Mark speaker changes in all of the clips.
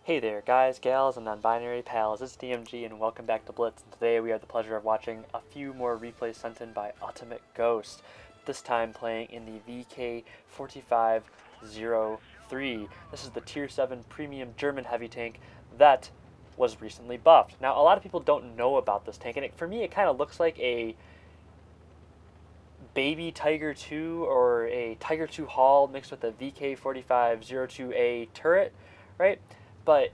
Speaker 1: Hey there guys, gals, and non-binary pals, it's DMG and welcome back to Blitz, and today we have the pleasure of watching a few more replays sent in by Ultimate Ghost, this time playing in the VK4503. This is the Tier 7 Premium German Heavy Tank that was recently buffed. Now, a lot of people don't know about this tank, and for me it kind of looks like a baby Tiger 2 or a Tiger 2 Hall mixed with a VK4502A turret, right? But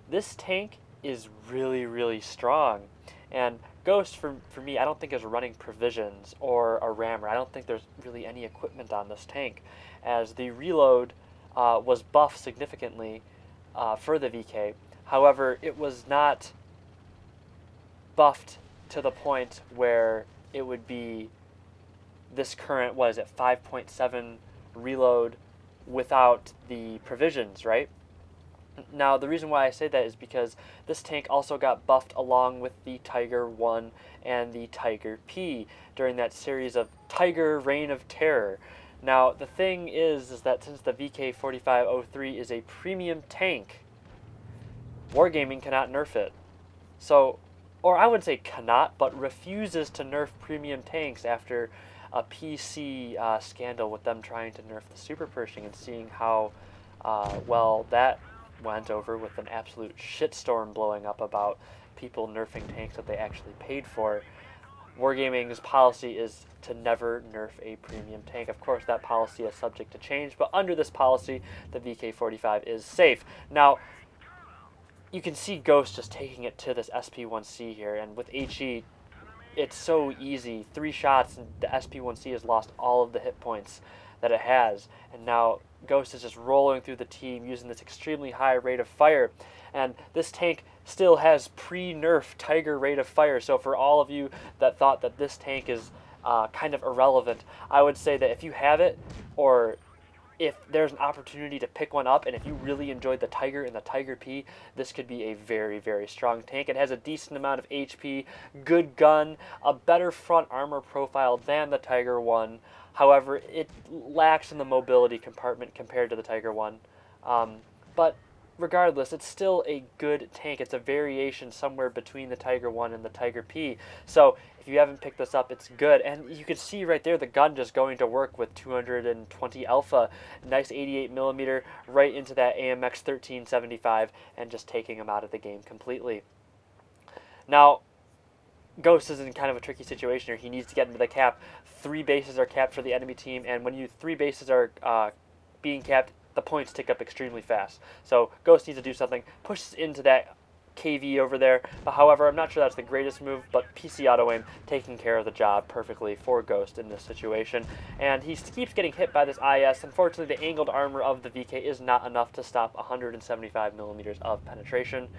Speaker 1: this tank is really strong, and Ghost for me I don't think is running provisions or a rammer. I don't think there's really any equipment on this tank, as the reload was buffed significantly for the VK. However, it was not buffed to the point where it would be this current, what is it, 5.7 reload without the provisions, right? Now, the reason why I say that is because this tank also got buffed along with the Tiger 1 and the Tiger P during that series of Tiger Reign of Terror. Now, the thing is that since the VK4503 is a premium tank, Wargaming cannot nerf it. So, or I would say cannot, but refuses to nerf premium tanks after a PC scandal with them trying to nerf the Super Pershing and seeing how well that went over, with an absolute shitstorm blowing up about people nerfing tanks that they actually paid for. Wargaming's policy is to never nerf a premium tank. Of course, that policy is subject to change, but under this policy, the VK45 is safe. Now, you can see Ghost just taking it to this SP1C here, and with HE, it's so easy. 3 shots, and the SP1C has lost all of the hit points that it has, and now Ghost is just rolling through the team using this extremely high rate of fire, and this tank still has pre-nerf Tiger rate of fire. So for all of you that thought that this tank is kind of irrelevant, I would say that if you have it, or if there's an opportunity to pick one up, and if you really enjoyed the Tiger and the Tiger P, this could be a very strong tank. It has a decent amount of HP, good gun, a better front armor profile than the Tiger 1. However, it lacks in the mobility compartment compared to the Tiger 1. But regardless, it's still a good tank. It's a variation somewhere between the Tiger 1 and the Tiger P. So if you haven't picked this up, it's good. And you can see right there the gun just going to work with 220 alpha. Nice 88mm right into that AMX 1375 and just taking him out of the game completely. Now, Ghost is in kind of a tricky situation here. He needs to get into the cap. 3 bases are capped for the enemy team, and when 3 bases are being capped, the points tick up extremely fast. So Ghost needs to do something, pushes into that KV over there. But however, I'm not sure that's the greatest move, but PC auto aim taking care of the job perfectly for Ghost in this situation. And he keeps getting hit by this IS. Unfortunately, the angled armor of the VK is not enough to stop 175mm of penetration.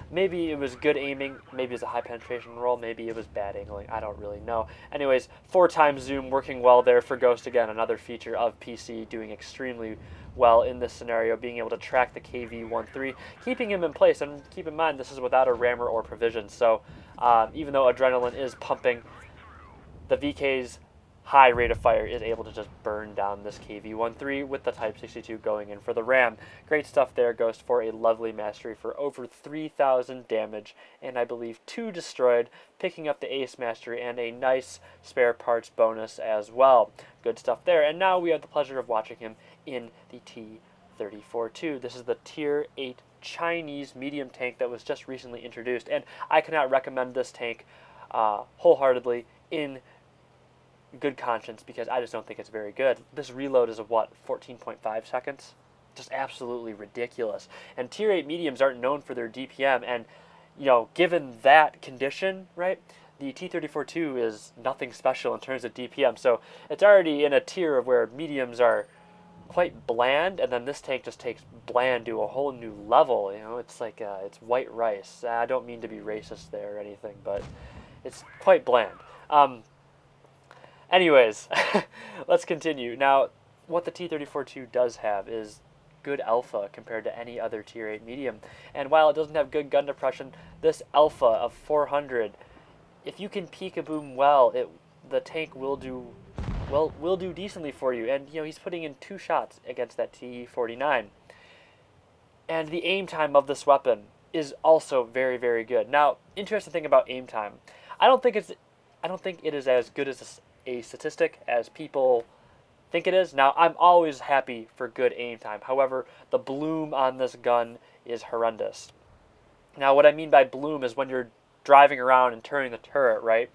Speaker 1: Maybe it was good aiming, maybe it was a high penetration roll, maybe it was bad angling, I don't really know. Anyways, 4x zoom working well there for Ghost. Again, another feature of PC doing extremely well in this scenario, being able to track the KV13, keeping him in place. And keep in mind, this is without a rammer or provision, so even though adrenaline is pumping, the VK's high rate of fire is able to just burn down this KV13 with the Type 62 going in for the ram. Great stuff there, Ghost, for a lovely mastery for over 3,000 damage, and I believe 2 destroyed, picking up the Ace Mastery and a nice spare parts bonus as well. Good stuff there, and now we have the pleasure of watching him in the T-34-2. This is the Tier 8 Chinese medium tank that was just recently introduced, and I cannot recommend this tank wholeheartedly in good conscience, because I just don't think it's very good. This reload is, what, 14.5 seconds? Just absolutely ridiculous. And Tier 8 mediums aren't known for their DPM, and, you know, given that condition, right, the T-34-2 is nothing special in terms of DPM, so it's already in a tier of where mediums are quite bland, and then this tank just takes bland to a whole new level. You know, it's like it's white rice. I don't mean to be racist there or anything, but it's quite bland. Anyways, let's continue. Now, what the T-34-2 does have is good alpha compared to any other Tier 8 medium. And while it doesn't have good gun depression, this alpha of 400, if you can peek-a-boom well, the tank will do will do decently for you. And, you know, he's putting in 2 shots against that T-49. And the aim time of this weapon is also very, very good. Now, interesting thing about aim time, I don't think it is as good as a statistic as people think it is. Now, I'm always happy for good aim time. However, the bloom on this gun is horrendous. Now, what I mean by bloom is when you're driving around and turning the turret, right?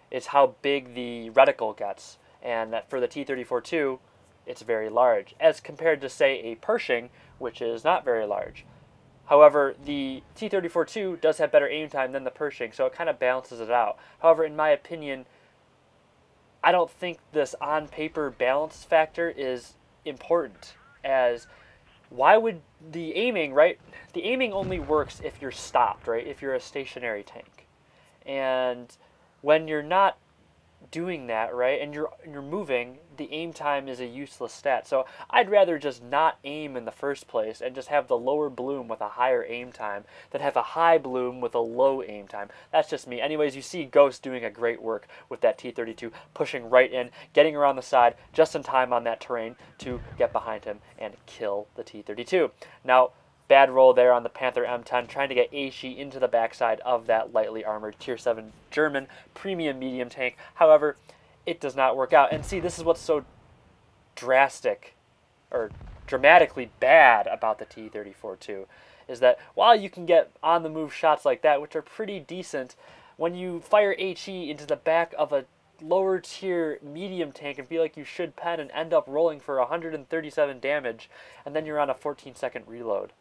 Speaker 1: It's how big the reticle gets. And that for the T-34-2, it's very large, as compared to, say, a Pershing, which is not very large. However, the T-34-2 does have better aim time than the Pershing, so it kind of balances it out. However, in my opinion, I don't think this on-paper balance factor is important, as why would the aiming, right? The aiming only works if you're stopped, right? If you're a stationary tank. And when you're not doing that, right, and you're moving, the aim time is a useless stat. So I'd rather just not aim in the first place and just have the lower bloom with a higher aim time than have a high bloom with a low aim time. That's just me. Anyways, you see Ghost doing a great work with that T-32, pushing right in, getting around the side just in time on that terrain to get behind him and kill the T-32. Now, bad roll there on the Panther M10, trying to get Aishi into the backside of that lightly armored Tier 7 German premium medium tank. However, it does not work out. And see, this is what's so drastic or dramatically bad about the T-34-2, is that while you can get on-the-move shots like that, which are pretty decent, when you fire HE into the back of a lower tier medium tank and feel like you should pen and end up rolling for 137 damage, and then you're on a 14-second reload.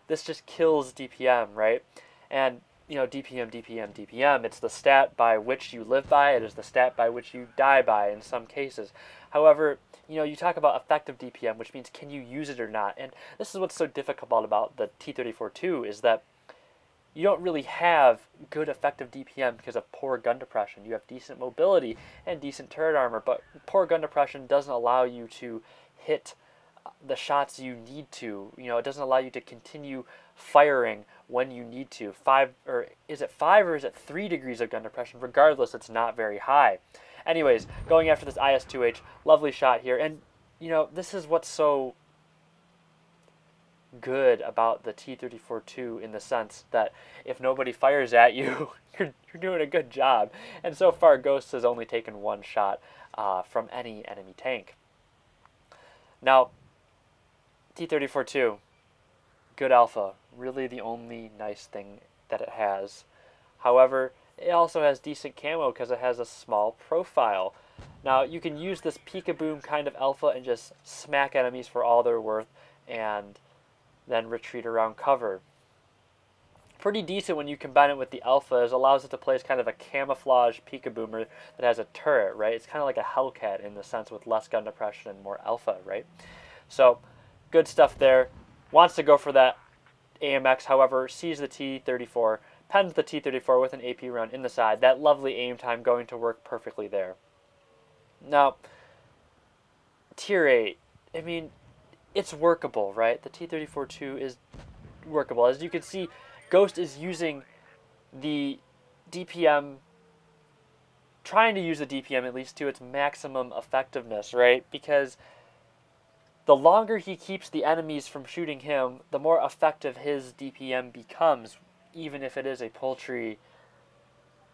Speaker 1: This just kills DPM, right? And, you know, DPM, it's the stat by which you live by. It is the stat by which you die by in some cases. However, you know, you talk about effective DPM, which means can you use it or not? And this is what's so difficult about the T-34-2, is that you don't really have good effective DPM because of poor gun depression. You have decent mobility and decent turret armor, but poor gun depression doesn't allow you to hit the shots you need to. You know, it doesn't allow you to continue firing when you need to. Is it 5 or is it 3 degrees of gun depression? Regardless, it's not very high. Anyways, going after this IS-2H, lovely shot here. And, you know, this is what's so good about the T-34-2 in the sense that if nobody fires at you, you're doing a good job. And so far, Ghost has only taken 1 shot from any enemy tank. Now, T-34-2, good alpha, really the only nice thing that it has. However, it also has decent camo because it has a small profile. Now, you can use this peekaboom kind of alpha and just smack enemies for all they're worth and then retreat around cover. Pretty decent when you combine it with the alpha, as it allows it to play as kind of a camouflage peekaboomer that has a turret, right? It's kind of like a Hellcat in the sense with less gun depression and more alpha, right? So, good stuff there. Wants to go for that AMX, however, sees the T-34, pens the T-34 with an AP round in the side. That lovely aim time going to work perfectly there. Now, Tier 8, I mean, it's workable, right? The T-34-2 is workable. As you can see, Ghost is using the DPM, trying to use the DPM at least to its maximum effectiveness, right? Because the longer he keeps the enemies from shooting him, the more effective his DPM becomes, even if it is a paltry,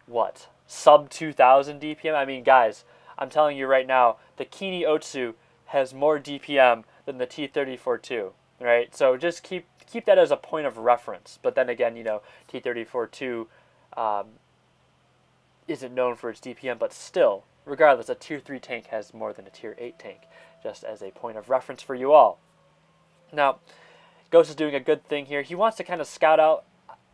Speaker 1: what, sub 2,000 DPM? I mean, guys, I'm telling you right now, the Kini Otsu has more DPM than the T-34-2, right? So just keep that as a point of reference. But then again, you know, T-34-2 isn't known for its DPM, but still, regardless, a Tier 3 tank has more than a Tier 8 tank, just as a point of reference for you all. Now, Ghost is doing a good thing here. He wants to kind of scout out.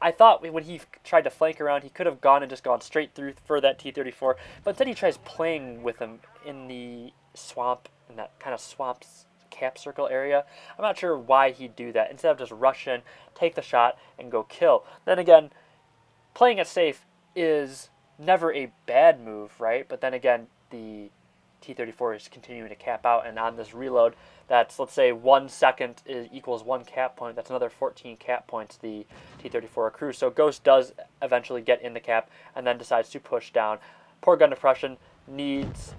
Speaker 1: I thought when he tried to flank around, he could have gone and just gone straight through for that T-34, but instead he tries playing with him in the swamp, in that kind of swamp cap circle area. I'm not sure why he'd do that, instead of just rush in, take the shot, and go kill. Then again, playing it safe is never a bad move, right? But then again, the T-34 is continuing to cap out, and on this reload, that's, let's say, 1 second equals 1 cap point. That's another 14 cap points the T-34 accrues. So Ghost does eventually get in the cap and then decides to push down. Poor gun depression means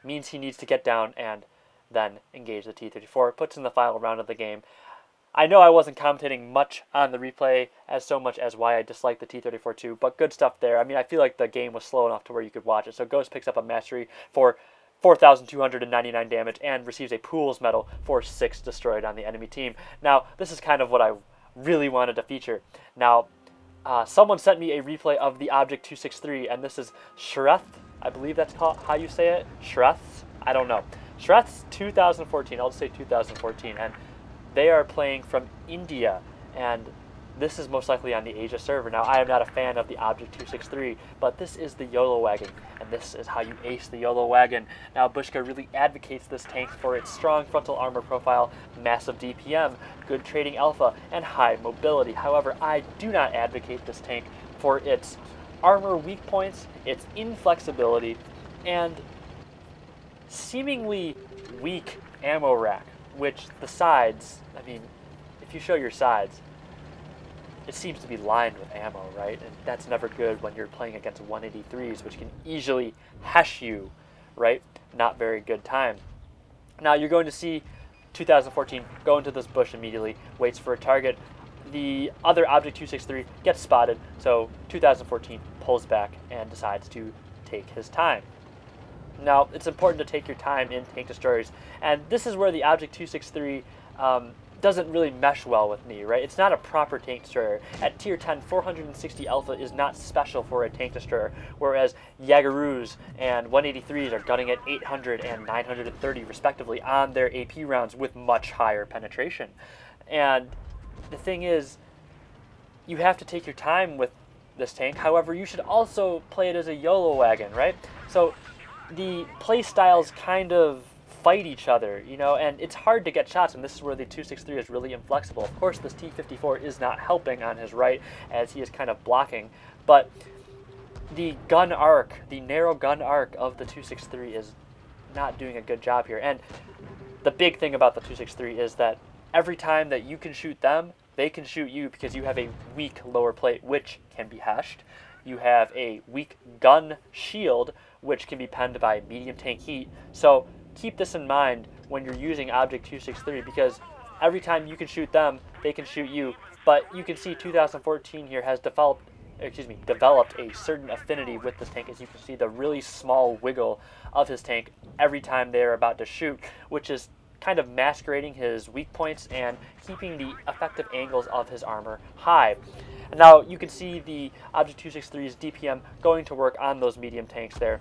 Speaker 1: he needs to get down and then engage the T-34. Puts in the final round of the game. I know I wasn't commentating much on the replay as so much as why I dislike the T-34-2, but good stuff there. I mean, I feel like the game was slow enough to where you could watch it. So Ghost picks up a mastery for 4,299 damage and receives a Pools medal for 6 destroyed on the enemy team. Now, this is kind of what I really wanted to feature. Now, someone sent me a replay of the Object 263, and this is Shreth. I believe that's how you say it. Shreth? I don't know. Shreth's 2014. I'll just say 2014. And they are playing from India, and this is most likely on the Asia server. Now, I am not a fan of the Object 263, but this is the YOLO wagon, and this is how you ace the YOLO wagon. Now, Bushka really advocates this tank for its strong frontal armor profile, massive DPM, good trading alpha, and high mobility. However, I do not advocate this tank for its armor weak points, its inflexibility, and seemingly weak ammo rack, which the sides, I mean, if you show your sides, it seems to be lined with ammo, right? And that's never good when you're playing against 183s, which can easily hesh you, right? Not very good time. Now you're going to see 2014 go into this bush immediately, waits for a target. The other Object 263 gets spotted, so 2014 pulls back and decides to take his time. Now, it's important to take your time in tank destroyers, and this is where the Object 263 doesn't really mesh well with me, right? It's not a proper tank destroyer. At tier 10, 460 alpha is not special for a tank destroyer, whereas Yagaroos and 183s are gunning at 800 and 930 respectively on their AP rounds with much higher penetration. And the thing is, you have to take your time with this tank. However, you should also play it as a YOLO wagon, right? So the play styles kind of fight each other, you know, and it's hard to get shots, and this is where the 263 is really inflexible. Of course, this T-54 is not helping on his right, as he is kind of blocking, but the gun arc, the narrow gun arc of the 263 is not doing a good job here. And the big thing about the 263 is that every time that you can shoot them, they can shoot you because you have a weak lower plate, which can be heshed. You have a weak gun shield, which can be penned by medium tank heat. So keep this in mind when you're using Object 263, because every time you can shoot them, they can shoot you. But you can see 2014 here has developed a certain affinity with this tank, as you can see the really small wiggle of his tank every time they're about to shoot, which is kind of masquerading his weak points and keeping the effective angles of his armor high. And now you can see the Object 263's DPM going to work on those medium tanks there.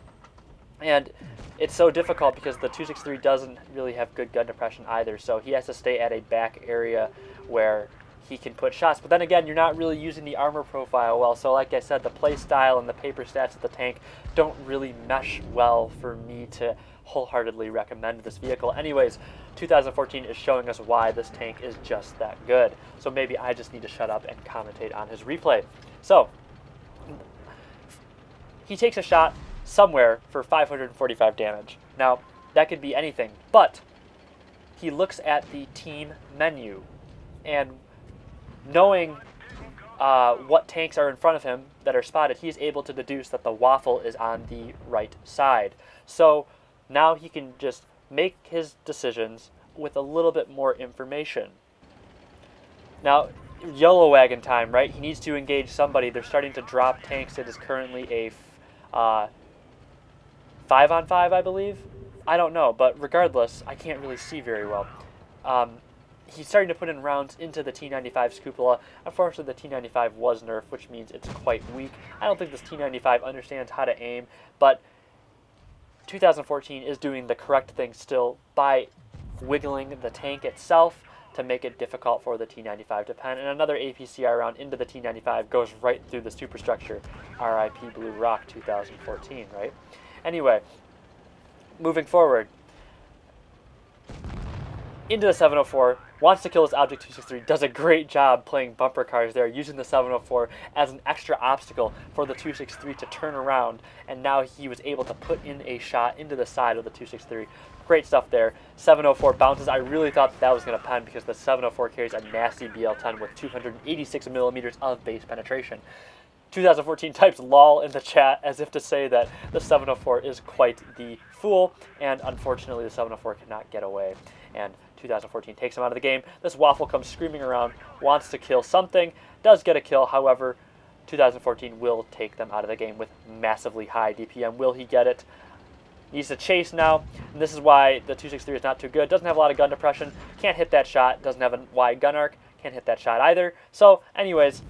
Speaker 1: And it's so difficult because the 263 doesn't really have good gun depression either, so he has to stay at a back area where he can put shots. But then again, you're not really using the armor profile well, so like I said, the play style and the paper stats of the tank don't really mesh well for me to wholeheartedly recommend this vehicle. Anyways, 2014 is showing us why this tank is just that good. So maybe I just need to shut up and commentate on his replay. So, he takes a shot somewhere for 545 damage. Now, that could be anything, but he looks at the team menu, and knowing what tanks are in front of him that are spotted, he's able to deduce that the waffle is on the right side. So now he can just make his decisions with a little bit more information. Now, YOLO wagon time, right? He needs to engage somebody. They're starting to drop tanks. It is currently a 5-on-5, I believe. I don't know, but regardless, I can't really see very well. He's starting to put in rounds into the T-95's cupola. Unfortunately, the T-95 was nerfed, which means it's quite weak. I don't think this T-95 understands how to aim, but 2014 is doing the correct thing still by wiggling the tank itself to make it difficult for the T-95 to pen. And another APCR round into the T-95 goes right through the superstructure. RIP Blue Rock 2014, right? Anyway, moving forward, into the 704, wants to kill his Object 263, does a great job playing bumper cars there, using the 704 as an extra obstacle for the 263 to turn around, and now he was able to put in a shot into the side of the 263. Great stuff there. 704 bounces. I really thought that was going to pen because the 704 carries a nasty BL10 with 286 millimeters of base penetration. 2014 types lol in the chat as if to say that the 704 is quite the fool, and unfortunately the 704 cannot get away. and 2014 takes him out of the game. This Waffle comes screaming around, wants to kill something, does get a kill. However, 2014 will take them out of the game with massively high DPM. Will he get it? Needs to chase now, and this is why the 263 is not too good. Doesn't have a lot of gun depression, can't hit that shot, doesn't have a wide gun arc, can't hit that shot either. So anyways,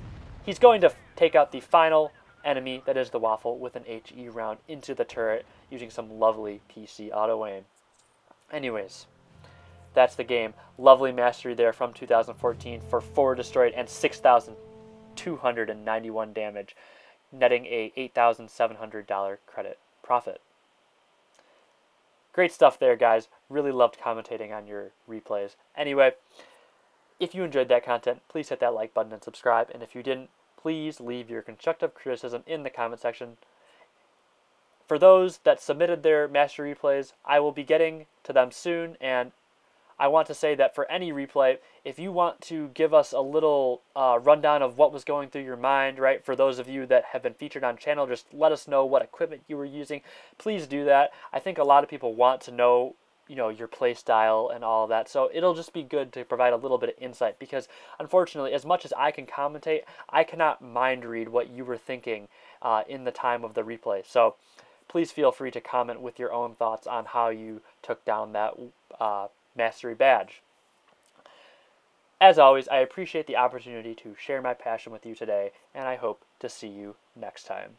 Speaker 1: he's going to take out the final enemy, that is the Waffle, with an HE round into the turret using some lovely PC auto aim. Anyways, that's the game. Lovely mastery there from 2014 for 4 destroyed and 6,291 damage, netting a $8,700 credit profit. Great stuff there, guys. Really loved commentating on your replays. Anyway, if you enjoyed that content, please hit that like button and subscribe. And if you didn't, please leave your constructive criticism in the comment section. For those that submitted their master replays, I will be getting to them soon. And I want to say that for any replay, if you want to give us a little rundown of what was going through your mind, right? For those of you that have been featured on channel, just let us know what equipment you were using. Please do that. I think a lot of people want to know, you know, your play style and all of that. So it'll just be good to provide a little bit of insight, because unfortunately, as much as I can commentate, I cannot mind read what you were thinking in the time of the replay. So please feel free to comment with your own thoughts on how you took down that mastery badge. As always, I appreciate the opportunity to share my passion with you today, and I hope to see you next time.